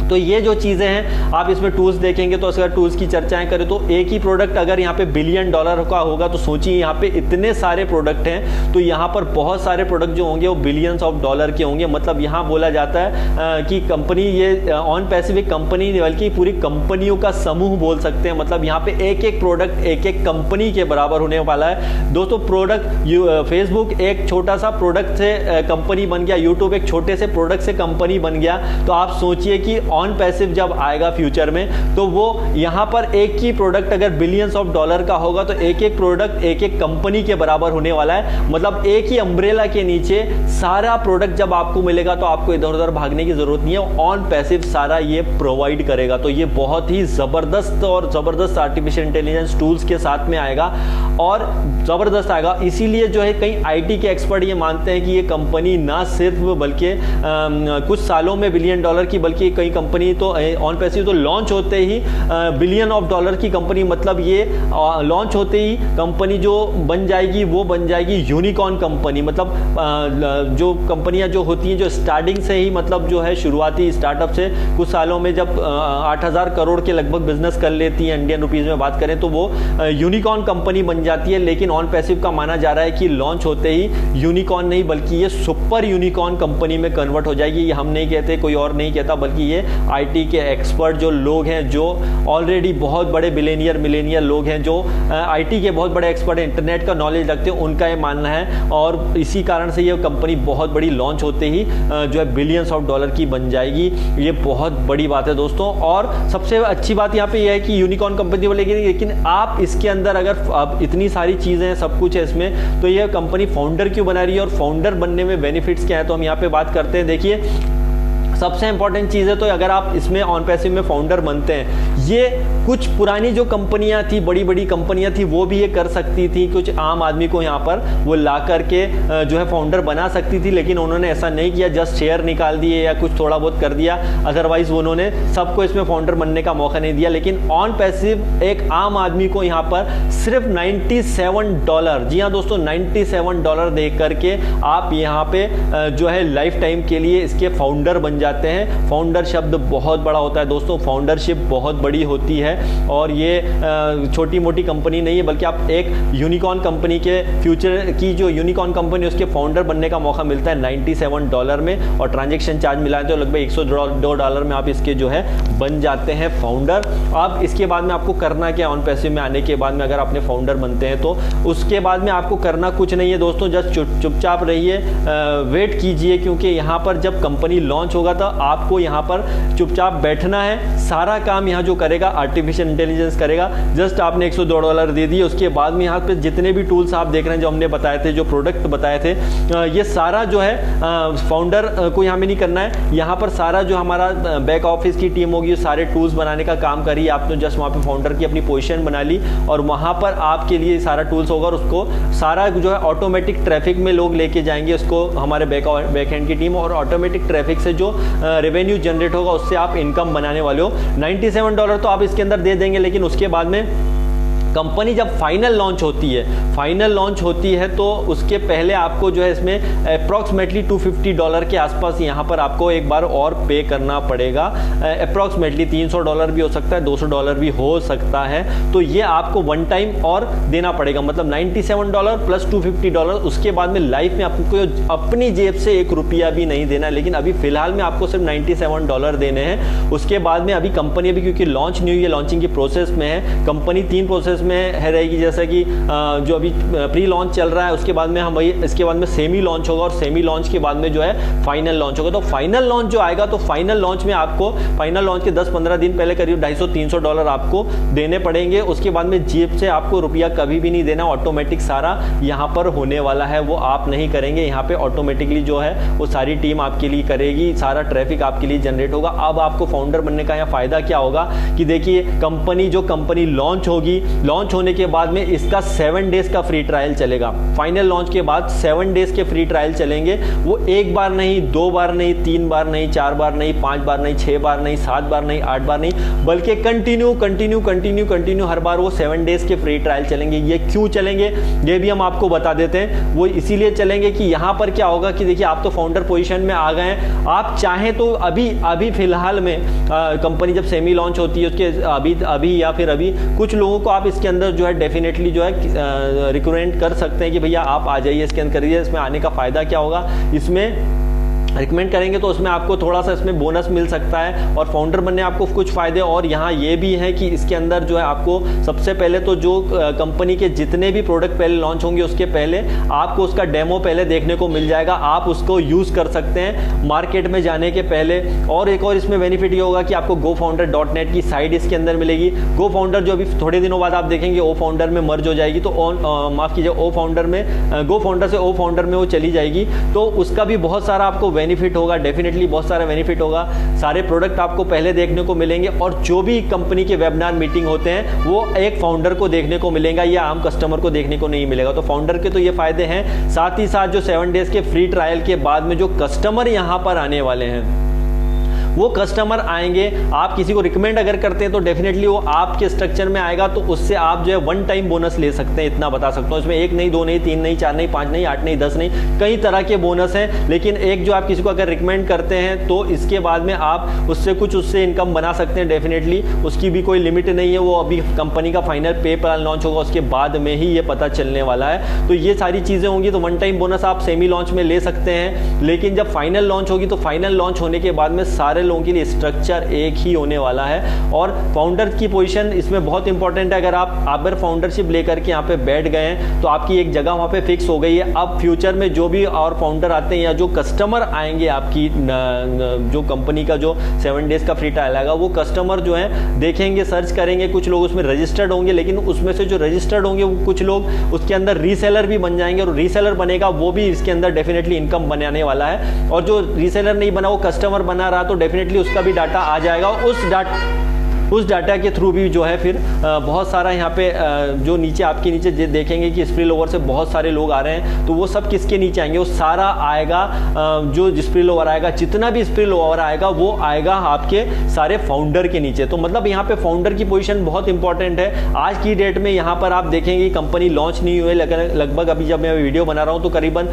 तो ये जो चीजें हैं आप इसमें टूल्स देखेंगे, तो अगर टूल्स की चर्चाएं करें तो एक ही प्रोडक्ट अगर यहाँ पे बिलियन डॉलर का होगा, तो सोचिए यहाँ पे इतने सारे प्रोडक्ट हैं, तो यहाँ पर बहुत सारे प्रोडक्ट जो होंगे वो बिलियंस ऑफ डॉलर के होंगे। मतलब यहाँ बोला जाता है कि कंपनी ये ऑन पैसिफिक कंपनी बल्कि पूरी कंपनियों का समूह बोल सकते हैं। मतलब यहाँ पे एक एक प्रोडक्ट एक एक कंपनी के बराबर होने वाला है। दोस्तों प्रोडक्ट फेसबुक एक छोटा सा प्रोडक्ट से कंपनी बन गया, यूट्यूब एक छोटे से प्रोडक्ट से कंपनी बन गया। तो आप सोचिए कि ऑन पैसिव जब आएगा फ्यूचर में, तो वो यहां पर एक ही प्रोडक्ट अगर बिलियंस ऑफ डॉलर का होगा, तो एक एक प्रोडक्ट एक एक कंपनी के बराबर होने वाला है। मतलब एक ही अम्ब्रेला के नीचे सारा प्रोडक्ट जब आपको मिलेगा, तो आपको इधर उधर भागने की जरूरत नहीं है। ऑन पैसिव सारा ये प्रोवाइड करेगा। तो ये बहुत ही जबरदस्त आर्टिफिशियल इंटेलिजेंस टूल्स के साथ में आएगा और जबरदस्त आएगा। इसीलिए जो है कई आईटी के एक्सपर्ट ये मानते हैं कि ये कंपनी ना सिर्फ बल्कि कुछ सालों में बिलियन डॉलर की, बल्कि कई कंपनी तो ऑन पैसिव तो लॉन्च होते ही बिलियन ऑफ डॉलर की कंपनी, मतलब ये लॉन्च होते ही कंपनी जो बन जाएगी वो बन जाएगी यूनिकॉर्न कंपनी। मतलब जो कंपनियां जो होती हैं जो स्टार्टिंग से ही मतलब जो है शुरुआती स्टार्टअप से कुछ सालों में जब 8,000 करोड़ के लगभग बिजनेस कर लेती है इंडियन रुपीज में बात करें, तो वो यूनिकॉर्न कंपनी बन जाती है। लेकिन ऑन पैसिव का माना जा रहा है कि लॉन्च होते ही यूनिकॉर्न नहीं बल्कि ये सुपर यूनिकॉर्न कंपनी में कन्वर्ट हो जाएगी। ये हम नहीं कहते, कोई और नहीं कहता, बल्कि ये आईटी के एक्सपर्ट जो लोग हैं, जो ऑलरेडी बहुत बड़े मिलेनियर लोग हैं, जो आईटी के बहुत बड़े एक्सपर्ट हैं, इंटरनेट का नॉलेज रखते हैं, उनका ये मानना है। और इसी कारण से ये कंपनी बहुत बड़ी लॉन्च होते ही जो है बिलियंस ऑफ डॉलर की बन जाएगी। ये बहुत बड़ी बात है दोस्तों। और सबसे अच्छी बात यहाँ पे ये है कि यूनिकॉर्न कंपनी बोलेगी, लेकिन आप इसके अंदर अगर अब इतनी सारी चीजें सब कुछ है इसमें, तो ये कंपनी फाउंडर क्यों बना रही है और फाउंडर बनने में बेनिफिट्स क्या है, तो हम यहाँ पे बात करते हैं। देखिए सबसे इंपॉर्टेंट चीज़ है, तो अगर आप इसमें ऑन पैसिव में फाउंडर बनते हैं, ये कुछ पुरानी जो कंपनियां थी, बड़ी कंपनियां थी, वो भी ये कर सकती थी, कुछ आम आदमी को यहाँ पर वो ला करके जो है फाउंडर बना सकती थी, लेकिन उन्होंने ऐसा नहीं किया। जस्ट शेयर निकाल दिए या कुछ थोड़ा बहुत कर दिया, अदरवाइज उन्होंने सबको इसमें फाउंडर बनने का मौका नहीं दिया। लेकिन ऑन पैसिव एक आम आदमी को यहाँ पर सिर्फ $97, जी हाँ दोस्तों, $97 दे करके आप यहाँ पे जो है लाइफ टाइम के लिए इसके फाउंडर बन जाते हैं। फाउंडर शब्द बहुत बड़ा होता है दोस्तों, फाउंडरशिप बहुत बड़ी बड़ी होती है और ये छोटी मोटी कंपनी नहीं है, बल्कि आप एक यूनिकॉर्न कंपनी के फ्यूचर की जो यूनिकॉर्न कंपनी उसके फाउंडर बनने का मौका मिलता है $97 में, और ट्रांजैक्शन चार्ज मिलाएं तो लगभग $102 में आप इसके जो है बन जाते हैं फाउंडर। अब इसके बाद में आपको करना क्या, ऑन पैसिव में आने के बाद में अगर आपने फाउंडर बनते हैं तो उसके बाद में आपको करना कुछ नहीं है दोस्तों, जस्ट चुपचाप रहिए, वेट कीजिए, क्योंकि यहाँ पर जब कंपनी लॉन्च होगा तो आपको यहाँ पर चुपचाप बैठना है। सारा काम यहाँ जो करेगा आर्टिफिशियल इंटेलिजेंस करेगा। जस्ट आपने $102 दे दिए, उसके बाद में यहाँ पे जितने भी टूल्स आप देख रहे हैं जो हमने बताए थे, जो प्रोडक्ट बताए थे, ये सारा जो है फाउंडर को यहाँ में नहीं करना है। यहाँ पर सारा जो हमारा बैक ऑफिस की टीम होगी सारे टूल्स बनाने का काम करिए। आपने जस्ट वहाँ पे फाउंडर की अपनी पोजीशन बना ली और वहाँ पर आपके लिए सारा टूल्स होगा और उसको सारा जो है ऑटोमेटिक ट्रैफिक में लोग लेके जाएंगे उसको, हमारे बैक एंड की टीम, और ऑटोमेटिक ट्रैफिक से जो रेवेन्यू जनरेट होगा उससे आप इनकम बनाने वाले हो। $97 तो आप इसके अंदर दे देंगे, लेकिन उसके बाद में कंपनी जब फाइनल लॉन्च होती है तो उसके पहले आपको जो है इसमें अप्रॉक्सीमेटली $250 के आसपास यहाँ पर आपको एक बार और पे करना पड़ेगा। अप्रॉक्सीमेटली $300 भी हो सकता है, $200 भी हो सकता है। तो ये आपको वन टाइम और देना पड़ेगा, मतलब $97 प्लस $250। उसके बाद में लाइफ में आपको अपनी जेब से ₹1 भी नहीं देना, लेकिन अभी फिलहाल में आपको सिर्फ $97 देने हैं। उसके बाद में अभी कंपनी अभी क्योंकि लॉन्च नहीं हुई है, लॉन्चिंग की प्रोसेस में है, कंपनी 3 प्रोसेस में है रहेगी, जैसा कि जो अभी प्री लॉन्च चल रहा है, उसके बाद में हम वही इसके बाद में सेमी लॉन्च होगा और सेमी लॉन्च के बाद में जो है फाइनल लॉन्च होगा। तो फाइनल लॉन्च जो आएगा तो फाइनल लॉन्च में आपको फाइनल लॉन्च के 10-15 दिन पहले करीब $250-300 आपको देने पड़ेंगे। उसके बाद में जेब से आपको रुपया कभी भी नहीं देना, ऑटोमेटिक सारा यहाँ पर होने वाला है, वो आप नहीं करेंगे। यहाँ पे ऑटोमेटिकली जो है वो सारी टीम आपके लिए करेगी, सारा ट्रैफिक आपके लिए जनरेट होगा। अब आपको फाउंडर बनने का यहाँ फायदा क्या होगा कि देखिए कंपनी लॉन्च होगी, लॉन्च होने के बाद में इसका 7 डेज का फ्री ट्रायल चलेगा। फाइनल लॉन्च के बाद 7 डेज के फ्री ट्रायल चलेंगे। वो एक बार नहीं, 2 बार नहीं, 3 बार नहीं, 4 बार नहीं, 5 बार नहीं, 6 बार नहीं, 7 बार नहीं, 8 बार नहीं, बल्कि कंटिन्यू हर बार वो 7 डेज के फ्री ट्रायल चलेंगे। ये क्यों चलेंगे ये भी हम आपको बता देते हैं। वो इसीलिए चलेंगे कि यहाँ पर क्या होगा कि देखिए आप तो फाउंडर पोजीशन में आ गए हैं, आप चाहें तो अभी फिलहाल में कंपनी जब सेमी लॉन्च होती है उसके अभी या फिर अभी कुछ लोगों को आप इसके अंदर जो है डेफिनेटली जो है रिकमेंड कर सकते हैं कि भैया आप आ जाइए, इसके अंदर करिए। इसमें आने का फायदा क्या होगा, इसमें रिकमेंड करेंगे तो उसमें आपको थोड़ा सा इसमें बोनस मिल सकता है और फाउंडर बनने आपको कुछ फायदे। और यहाँ ये भी है कि इसके अंदर जो है आपको सबसे पहले तो जो कंपनी के जितने भी प्रोडक्ट पहले लॉन्च होंगे उसके पहले आपको उसका डेमो पहले देखने को मिल जाएगा, आप उसको यूज़ कर सकते हैं मार्केट में जाने के पहले। और एक और इसमें बेनिफिट ये होगा कि आपको GoFounder.net की साइट इसके अंदर मिलेगी। GoFounder जो अभी थोड़े दिनों बाद आप देखेंगे OFounder में मर्ज हो जाएगी, तो माफ़ कीजिए OFounder में GoFounder से OFounder में वो चली जाएगी, तो उसका भी बहुत सारा आपको बेनिफिट होगा, डेफिनेटली बहुत सारा बेनिफिट होगा। सारे प्रोडक्ट आपको पहले देखने को मिलेंगे और जो भी कंपनी के वेबिनार मीटिंग होते हैं वो एक फाउंडर को देखने को मिलेगा या आम कस्टमर को देखने को नहीं मिलेगा। तो फाउंडर के तो ये फायदे हैं, साथ ही साथ जो 7 डेज के फ्री ट्रायल के बाद में जो कस्टमर यहां पर आने वाले हैं वो कस्टमर आएंगे, आप किसी को रिकमेंड अगर करते हैं तो डेफिनेटली वो आपके स्ट्रक्चर में आएगा, तो उससे आप जो है वन टाइम बोनस ले सकते हैं। इतना बता सकता हूँ, इसमें 1 नहीं, 2 नहीं, 3 नहीं, 4 नहीं, 5 नहीं, 8 नहीं, 10 नहीं, कई तरह के बोनस हैं। लेकिन एक जो आप किसी को अगर रिकमेंड करते हैं तो इसके बाद में आप उससे इनकम बना सकते हैं डेफिनेटली, उसकी भी कोई लिमिट नहीं है। वो अभी कंपनी का फाइनल पे प्लान लॉन्च होगा उसके बाद में ही ये पता चलने वाला है। तो ये सारी चीज़ें होंगी, तो वन टाइम बोनस आप सेमी लॉन्च में ले सकते हैं। लेकिन जब फाइनल लॉन्च होगी तो फाइनल लॉन्च होने के बाद में सारे लोगों के लिए स्ट्रक्चर एक ही होने वाला है। और फाउंडर की पोजीशन इसमें बहुत इंपॉर्टेंट है। अगर फाउंडरशिप लेकर के यहाँ पे बैठ गए हैं तो आपकी एक जगह वहाँ पे फिक्स हो गई है। अब फ्यूचर में जो भी और फाउंडर आते हैं या जो कस्टमर आएंगे आपकी जो कंपनी का जो 7 डेज का फ्री ट्रायल आएगा, वो कस्टमर जो है देखेंगे, सर्च करेंगे, कुछ लोग उसमें रजिस्टर्ड होंगे, लेकिन उसमें से जो रजिस्टर्ड होंगे वो कुछ लोग उसके अंदर रीसेलर भी बन जाएंगे, और रीसेलर बनेगा वो भी इसके अंदर डेफिनेटली इनकम बनाने वाला है। और जो रीसेलर नहीं बना वो कस्टमर बना रहा तो डेफिनेटली उसका भी डाटा आ जाएगा। उस डाटा के थ्रू भी जो है फिर बहुत सारा यहाँ पे जो नीचे आपके नीचे देखेंगे कि स्प्रिल ओवर से बहुत सारे लोग आ रहे हैं, तो वो सब किसके नीचे आएंगे, वो सारा आएगा जो स्प्रिल ओवर आएगा, जितना भी स्प्रिल ओवर आएगा वो आएगा आपके सारे फाउंडर के नीचे। तो मतलब यहाँ पे फाउंडर की पोजीशन बहुत इंपॉर्टेंट है। आज की डेट में यहाँ पर आप देखेंगे कंपनी लॉन्च नहीं हुई, लगभग अभी जब मैं वीडियो बना रहा हूँ तो करीबन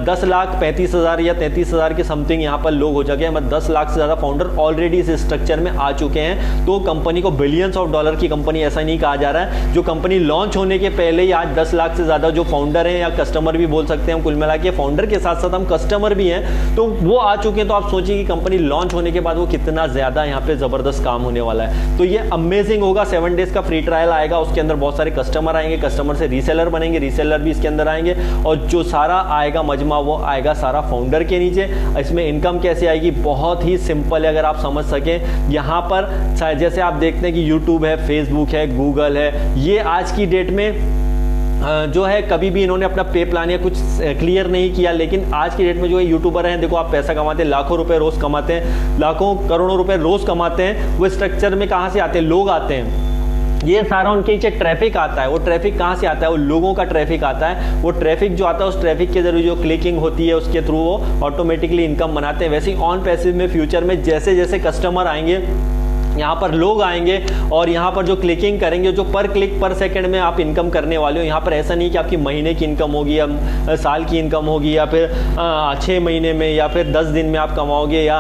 10,35,000 या 33,000 के समथिंग यहाँ पर लोग हो चुके हैं। मतलब 10 लाख से ज़्यादा फाउंडर ऑलरेडी इस स्ट्रक्चर में आ चुके हैं। तो कंपनी को बिलियंस ऑफ डॉलर की कंपनी ऐसा नहीं कहा जा रहा है। जो कंपनी लॉन्च होने के पहले ही आज 10 लाख से ज़्यादा जो फाउंडर हैं या कस्टमर भी बोल सकते हैं हम, कुल मिला के फाउंडर के साथ साथ हम कस्टमर भी हैं, तो वो आ चुके हैं। तो आप सोचिए कि कंपनी लॉन्च होने के बाद वो कितना ज़्यादा यहाँ पे ज़बरदस्त काम होने वाला है। तो ये अमेजिंग होगा। 7 डेज का फ्री ट्रायल आएगा, उसके अंदर बहुत सारे कस्टमर आएंगे, कस्टमर से रीसेलर बनेंगे, रीसेलर भी इसके अंदर आएंगे, और जो सारा आएगा मजमा वो आएगा सारा फाउंडर के नीचे। इसमें इनकम कैसे आएगी, बहुत ही सिंपल है अगर आप समझ सकें। यहाँ पर जैसे आप देखते हैं कि यूट्यूब है, फेसबुक है, गूगल है, ये आज की डेट में जो है कभी भी इन्होंने अपना पे प्लान या कुछ क्लियर नहीं किया, लेकिन आज की डेट में जो है यूट्यूबर हैं, देखो आप पैसा कमाते हैं, लाखों रुपए रोज कमाते हैं, लाखों करोड़ों रुपए रोज कमाते हैं। वो स्ट्रक्चर में कहाँ से आते हैं, लोग आते हैं। ये सारा उनके नीचे ट्रैफिक आता है। वो ट्रैफिक कहाँ से आता है, वो लोगों का ट्रैफिक आता है। वो ट्रैफिक जो आता है उस ट्रैफिक के जरिए जो क्लिकिंग होती है उसके थ्रू वो ऑटोमेटिकली इनकम बनाते हैं। वैसे ही ऑन पैसिव में फ्यूचर में जैसे जैसे कस्टमर आएंगे, यहाँ पर लोग आएंगे और यहाँ पर जो क्लिकिंग करेंगे, जो पर क्लिक पर सेकंड में आप इनकम करने वाले हो। यहाँ पर ऐसा नहीं कि आपकी महीने की इनकम होगी या साल की इनकम होगी या फिर 6 महीने में या फिर 10 दिन में आप कमाओगे या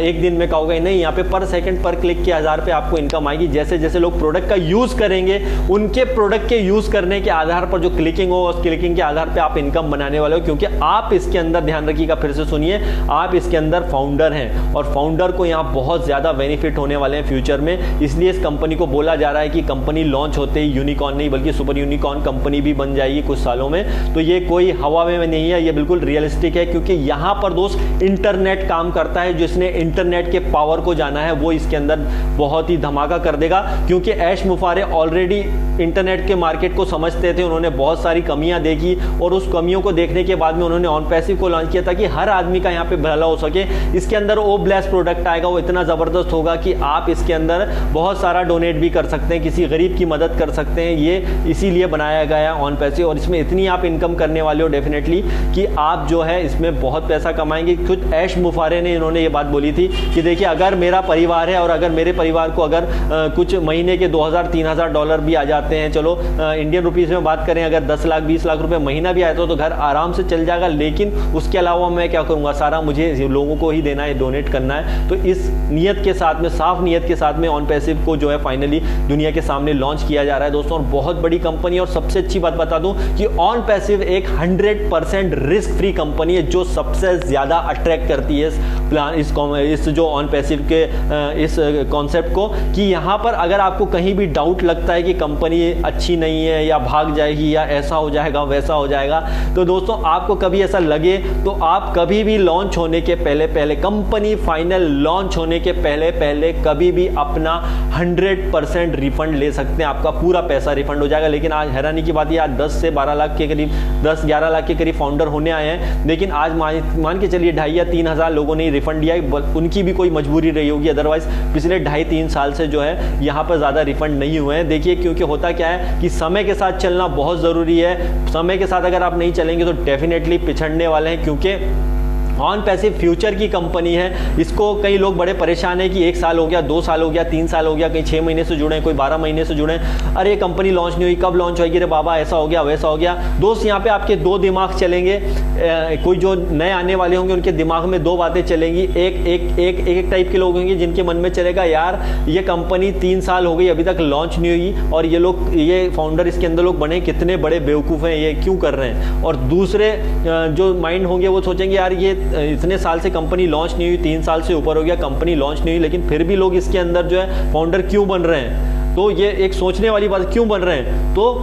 1 दिन में कमाओगे, नहीं। यहाँ पे पर सेकंड पर क्लिक के आधार पे आपको इनकम आएगी। जैसे जैसे लोग प्रोडक्ट का यूज़ करेंगे, उनके प्रोडक्ट के यूज़ करने के आधार पर जो क्लिकिंग हो, उस क्लिकिंग के आधार पर आप इनकम बनाने वाले हो। क्योंकि आप इसके अंदर, ध्यान रखिएगा, फिर से सुनिए, आप इसके अंदर फाउंडर हैं और फाउंडर को यहाँ बहुत ज़्यादा बेनिफिट होने वाले हैं फ्यूचर में। इसलिए इस कंपनी को बोला जा रहा है कि कंपनी लॉन्च होते ही यूनिकॉर्न नहीं बल्कि सुपर यूनिकॉर्न कंपनी भी बन जाएगी कुछ सालों में। तो ये कोई हवा में नहीं है, ये बिल्कुल रियलिस्टिक है। क्योंकि यहाँ पर दोस्त इंटरनेट काम करता है। जिसने इंटरनेट के पावर को जाना है वो इसके अंदर बहुत ही धमाका कर देगा। क्योंकि ऐश मुफारे ऑलरेडी इंटरनेट के मार्केट को समझते थे, उन्होंने बहुत सारी कमियां देखी और उस कमियों को देखने के बाद में उन्होंने ऑन पैसिव को लॉन्च किया ताकि हर आदमी का यहाँ पे भला हो सके। इसके अंदर ओ ब्लेस प्रोडक्ट आएगा, वो इतना जबरदस्त होगा कि आप इसके अंदर बहुत सारा डोनेट भी कर सकते हैं, किसी गरीब की मदद कर सकते हैं। ये इसीलिए बनाया गया है ऑन पैसिव, और इसमें इतनी आप इनकम करने वाले हो डेफिनेटली कि आप जो है इसमें बहुत पैसा कमाएंगे। खुद ऐश मुफारे ने इन्होंने ये बात बोली थी कि देखिए, अगर मेरा परिवार है और अगर मेरे परिवार को अगर कुछ महीने के 2000-3000 डॉलर भी आ जाते हैं, चलो इंडियन रुपीस में बात करें, अगर 10 लाख 20 लाख रुपए महीना भी आया तो घर आराम से चल जाएगा। लेकिन उसके अलावा मैं क्या करूंगा, सारा मुझे लोगों को ही देना है, डोनेट करना है। तो इस नियत के साथ में, साफ नियत के साथ में ऑन पैसिव को जो है फाइनली दुनिया के सामने लॉन्च किया जा रहा है दोस्तों। और बहुत बड़ी कंपनी, और सबसे अच्छी बात बता दूं कि ऑन पैसिव एक 100% रिस्क फ्री कंपनी है जो सबसे ज्यादा अट्रैक्ट करती है इस जो ऑन पैसिव के इस कॉन्सेप्ट को, कि यहां पर अगर आपको कहीं भी डाउट लगता है कि कंपनी अच्छी नहीं है या भाग जाएगी या ऐसा हो जाएगा वैसा हो जाएगा, तो दोस्तों आपको कभी ऐसा लगे तो आप कभी भी लॉन्च होने के पहले कंपनी फाइनल लॉन्च होने के पहले कभी भी अपना 100% रिफंड ले सकते हैं। आपका पूरा पैसा रिफंड हो जाएगा। लेकिन आज हैरानी की बात है, आज 10 से 12 लाख के करीब, 10-11 लाख के करीब फाउंडर होने आए हैं, लेकिन आज मान के चलिए 2,500 या 3,000 लोगों ने रिफंड दिया। उनकी भी कोई मजबूरी रही होगी, अदरवाइज पिछले 2.5-3 साल से जो है यहाँ पर ज़्यादा रिफंड नहीं हुए हैं। देखिए, क्योंकि होता क्या है कि समय के साथ चलना बहुत ज़रूरी है। समय के साथ अगर आप नहीं चलेंगे तो डेफिनेटली पिछड़ने वाले हैं। क्योंकि ऑन पैसिव फ्यूचर की कंपनी है। इसको कई लोग बड़े परेशान है कि 1 साल हो गया, 2 साल हो गया, 3 साल हो गया, कहीं 6 महीने से जुड़े, कोई 12 महीने से जुड़े, अरे कंपनी लॉन्च नहीं हुई, कब लॉन्च होगी, रे बाबा ऐसा हो गया वैसा हो गया। दोस्त, यहाँ पे आपके 2 दिमाग चलेंगे। कोई जो नए आने वाले होंगे उनके दिमाग में 2 बातें चलेंगी। एक टाइप के लोग होंगे जिनके मन में चलेगा, यार ये कंपनी 3 साल हो गई अभी तक लॉन्च नहीं हुई और ये फाउंडर इसके अंदर लोग बने कितने बड़े बेवकूफ़ हैं, ये क्यों कर रहे हैं। और दूसरे जो माइंड होंगे वो सोचेंगे, यार ये इतने साल से कंपनी लॉन्च नहीं हुई, 3 साल से ऊपर हो गया कंपनी लॉन्च नहीं हुई, लेकिन फिर भी लोग इसके अंदर जो है फाउंडर क्यों बन रहे हैं। तो ये एक सोचने वाली बात, क्यों बन रहे हैं, तो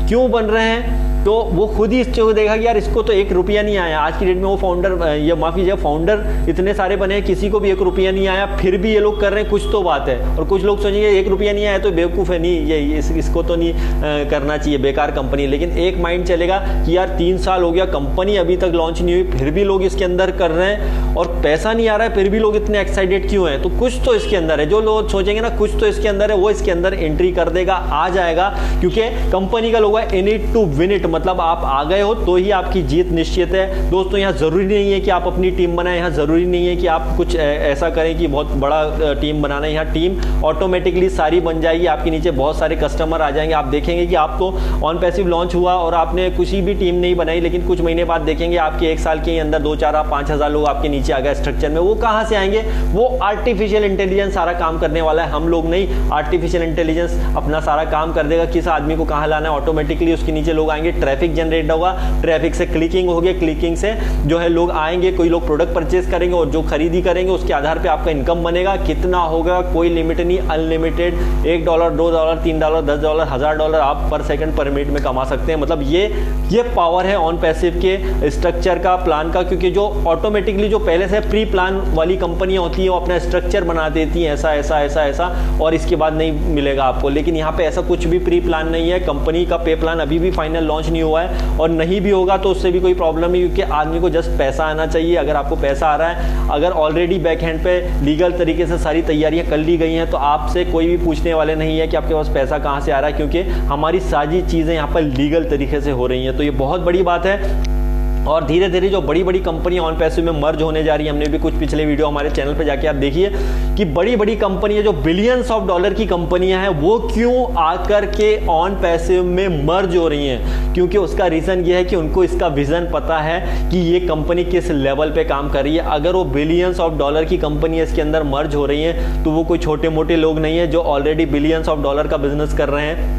क्यों बन रहे हैं, तो वो खुद ही इस चीज़ को देखा कि यार इसको तो 1 रुपया नहीं आया। आज की डेट में वो फाउंडर, ये माफ़ कीजिए, फाउंडर इतने सारे बने हैं, किसी को भी 1 रुपया नहीं आया, फिर भी ये लोग कर रहे हैं, कुछ तो बात है। और कुछ लोग सोचेंगे 1 रुपया नहीं आया तो बेवकूफ़ है, नहीं ये इसको तो नहीं करना चाहिए, बेकार कंपनी। लेकिन एक माइंड चलेगा कि यार 3 साल हो गया, कंपनी अभी तक लॉन्च नहीं हुई, फिर भी लोग इसके अंदर कर रहे हैं और पैसा नहीं आ रहा है, फिर भी लोग इतने एक्साइटेड क्यों हैं। तो कुछ तो इसके अंदर है, जो लोग सोचेंगे ना कुछ तो इसके अंदर है, वो इसके अंदर एंट्री कर देगा, आ जाएगा। क्योंकि कंपनी का लोगो है in it to win it, मतलब आप आ गए हो तो ही आपकी जीत निश्चित है। दोस्तों यहाँ ज़रूरी नहीं है कि आप अपनी टीम बनाएं, यहाँ ज़रूरी नहीं है कि आप कुछ ऐसा करें कि बहुत बड़ा टीम बनाना है। यहाँ टीम ऑटोमेटिकली सारी बन जाएगी, आपके नीचे बहुत सारे कस्टमर आ जाएंगे। आप देखेंगे कि आप तो ऑन पैसिव लॉन्च हुआ और आपने कुछ भी टीम नहीं बनाई, लेकिन कुछ महीने बाद देखेंगे आपके 1 साल के अंदर 2, 4, 5 हज़ार लोग आपके नीचे आ गए स्ट्रक्चर में। वो कहाँ से आएंगे? वो आर्टिफिशियल इंटेलिजेंस सारा काम करने वाला है, हम लोग नहीं। आर्टिफिशियल इंटेलिजेंस अपना सारा काम कर देगा, किस आदमी को कहाँ लाना है, ऑटोमेटिकली उसके नीचे लोग आएंगे, ट्रैफिक जनरेट होगा, ट्रैफिक से क्लिकिंग होगी, क्लिकिंग से जो है लोग आएंगे, कोई लोग प्रोडक्ट परचेज करेंगे और जो खरीदी करेंगे उसके आधार पे आपका इनकम बनेगा। कितना होगा कोई लिमिट नहीं, अनलिमिटेड। $1, $2, $3, $10, $1000 आप पर सेकंड पर मिनट में कमा सकते हैं। मतलब ये पावर है ऑन पैसिव के स्ट्रक्चर का, प्लान का। क्योंकि जो ऑटोमेटिकली जो पहले से प्री प्लान वाली कंपनियां होती है वो अपना स्ट्रक्चर बना देती हैं, ऐसा ऐसा ऐसा ऐसा, और इसके बाद नहीं मिलेगा आपको। लेकिन यहाँ पे ऐसा कुछ भी प्री प्लान नहीं है। कंपनी का पे प्लान अभी भी फाइनल लॉन्च नहीं हुआ है और नहीं भी होगा तो उससे भी कोई प्रॉब्लम नहीं, क्योंकि आदमी को जस्ट पैसा आना चाहिए। अगर आपको पैसा आ रहा है, अगर ऑलरेडी बैक हैंड पे लीगल तरीके से सारी तैयारियां कर ली गई हैं, तो आपसे कोई भी पूछने वाले नहीं है कि आपके पास पैसा कहाँ से आ रहा है, क्योंकि हमारी सारी चीज़ें यहाँ पर लीगल तरीके से हो रही हैं। तो ये बहुत बड़ी बात है। और धीरे धीरे जो बड़ी बड़ी कंपनियां ऑन पैसिव में मर्ज होने जा रही है, हमने भी कुछ पिछले वीडियो हमारे चैनल पे जाके आप देखिए कि बड़ी बड़ी कंपनियां जो बिलियंस ऑफ डॉलर की कंपनियां हैं वो क्यों आकर के ऑन पैसिव में मर्ज हो रही हैं। क्योंकि उसका रीज़न ये है कि उनको इसका विजन पता है कि ये कंपनी किस लेवल पे काम कर रही है। अगर वो बिलियंस ऑफ डॉलर की कंपनी इसके अंदर मर्ज हो रही हैं तो वो कोई छोटे मोटे लोग नहीं है जो ऑलरेडी बिलियंस ऑफ डॉलर का बिजनेस कर रहे हैं।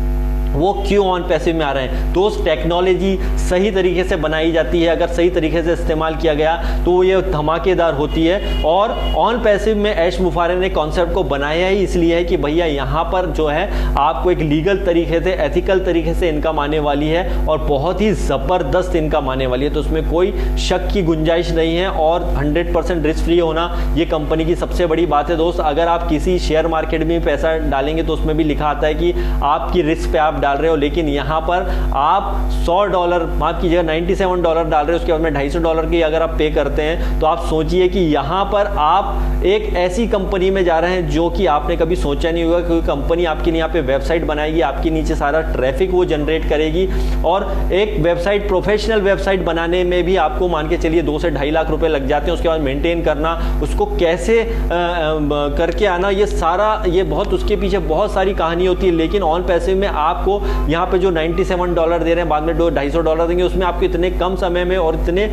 वो क्यों ऑन पैसिव में आ रहे हैं? तो उस टेक्नोलॉजी सही तरीके से बनाई जाती है, अगर सही तरीके से इस्तेमाल किया गया तो ये धमाकेदार होती है। और ऑन पैसिव में ऐश मुफारे ने कॉन्सेप्ट को बनाया ही इसलिए है कि भैया यहाँ पर जो है आपको एक लीगल तरीके से, एथिकल तरीके से इनकम आने वाली है और बहुत ही ज़बरदस्त इनकम आने वाली है। तो उसमें कोई शक की गुंजाइश नहीं है और 100% रिस्क फ्री होना ये कंपनी की सबसे बड़ी बात है। दोस्त, अगर आप किसी शेयर मार्केट में पैसा डालेंगे तो उसमें भी लिखा आता है कि आपकी रिस्क पे आप डाल रहे हो, लेकिन यहां पर आप $100 माफ कीजिएगा $97 डाल रहे हो, उसके बाद में $250 की अगर आप पे करते हैं तो आप सोचिए कि यहां पर आप एक ऐसी कंपनी में जा रहे हैं जो कि आपने कभी सोचा नहीं होगा। क्योंकि कंपनी आपके यहाँ पे वेबसाइट बनाएगी, आपके नीचे सारा ट्रैफिक वो जनरेट करेगी और एक वेबसाइट, प्रोफेशनल वेबसाइट बनाने में भी आपको मान के चलिए 2 से 2.5 लाख रुपए लग जाते हैं। उसके बाद मेंटेन करना, उसको कैसे करके आना, ये सारा, ये बहुत, उसके पीछे बहुत सारी कहानी होती है। लेकिन ऑन पैसिव में आपको यहाँ पे जो $97 दे रहे हैं, बाद में $250 देंगे, उसमें आपको इतने कम समय में और इतने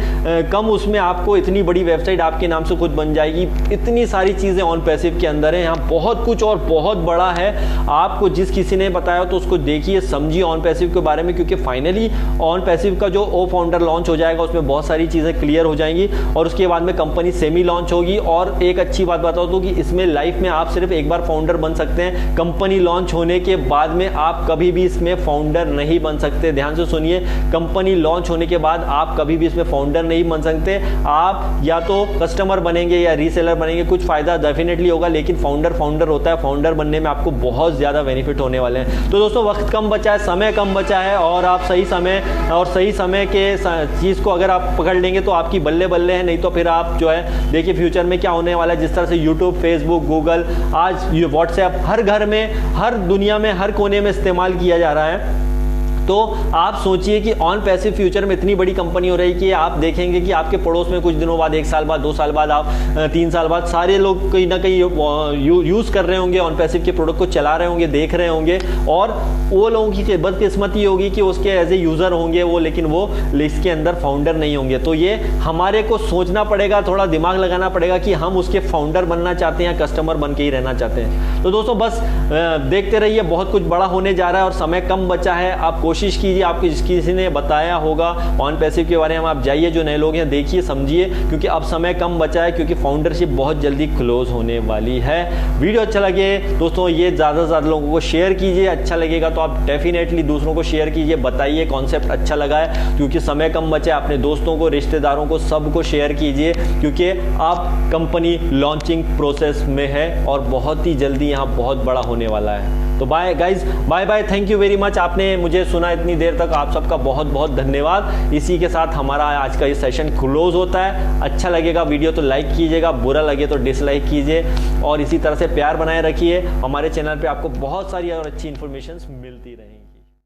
कम उसमें आपको इतनी बड़ी वेबसाइट आपके नाम से खुद बन जाएगी। इतनी सारी चीज़ें ऑन पैसिव के अंदर है, यहाँ बहुत कुछ और बहुत बड़ा है। आपको जिस किसी ने बताया तो उसको देखिए, समझिए ऑन पैसिव के बारे में, क्योंकि फाइनली ऑन पैसिव का जो ओ फाउंडर लॉन्च हो जाएगा उसमें बहुत सारी चीज़ें क्लियर हो जाएंगी और उसके बाद में कंपनी सेमी लॉन्च होगी। और एक अच्छी बात बता दूँ कि इसमें लाइफ में आप सिर्फ एक बार फाउंडर बन सकते हैं। कंपनी लॉन्च होने के बाद में आप कभी भी इसमें फाउंडर नहीं बन सकते। ध्यान से सुनिए, कंपनी लॉन्च होने के बाद आप कभी भी इसमें फाउंडर नहीं बन सकते। आप या तो कस्टमर बनेंगे या रीसेलर बनेंगे, कुछ फायदा डेफिनेटली होगा, लेकिन फाउंडर होता है। फाउंडर बनने में आपको बहुत ज्यादा बेनिफिट होने वाले हैं। तो दोस्तों, वक्त कम बचा है, समय कम बचा है और आप सही समय के चीज को अगर आप पकड़ लेंगे तो आपकी बल्ले बल्ले है। नहीं तो फिर आप जो है देखिए फ्यूचर में क्या होने वाला है। जिस तरह से यूट्यूब, फेसबुक, गूगल, आज ये व्हाट्सएप हर घर में, हर दुनिया में, हर कोने में इस्तेमाल किया जा रहा है। तो आप सोचिए कि ऑन पैसिव फ्यूचर में इतनी बड़ी कंपनी हो रही है कि आप देखेंगे कि आपके पड़ोस में कुछ दिनों बाद, 1 साल बाद, 2 साल बाद, आप 3 साल बाद सारे लोग कहीं ना कहीं यूज़ कर रहे होंगे, ऑन पैसिव के प्रोडक्ट को चला रहे होंगे, देख रहे होंगे। और वो लोगों की बदकिस्मती होगी कि उसके एज ए यूज़र होंगे वो, लेकिन वो इसके अंदर फाउंडर नहीं होंगे। तो ये हमारे को सोचना पड़ेगा, थोड़ा दिमाग लगाना पड़ेगा कि हम उसके फाउंडर बनना चाहते हैं या कस्टमर बन के ही रहना चाहते हैं। तो दोस्तों, बस देखते रहिए, बहुत कुछ बड़ा होने जा रहा है और समय कम बचा है। आप कोशिश कीजिए, आपको किसी ने बताया होगा ऑन पैसिव के बारे में, आप जाइए, जो नए लोग हैं देखिए, समझिए, क्योंकि अब समय कम बचा है, क्योंकि फाउंडरशिप बहुत जल्दी क्लोज होने वाली है। वीडियो अच्छा लगे दोस्तों, ये ज़्यादा से ज़्यादा लोगों को शेयर कीजिए। अच्छा लगेगा तो आप डेफिनेटली दूसरों को शेयर कीजिए, बताइए कॉन्सेप्ट अच्छा लगा है, क्योंकि समय कम बचा है। अपने दोस्तों को, रिश्तेदारों को, सबको शेयर कीजिए, क्योंकि आप कंपनी लॉन्चिंग प्रोसेस में है और बहुत ही जल्दी यहाँ बहुत बड़ा होने वाला है। तो bye guys, bye bye, thank you very much. आपने मुझे सुना इतनी देर तक, आप सबका बहुत बहुत धन्यवाद। इसी के साथ हमारा आज का ये सेशन क्लोज होता है। अच्छा लगेगा वीडियो तो लाइक कीजिएगा, बुरा लगे तो डिसलाइक कीजिए और इसी तरह से प्यार बनाए रखिए। हमारे चैनल पे आपको बहुत सारी और अच्छी इन्फॉर्मेशन मिलती रहेंगी।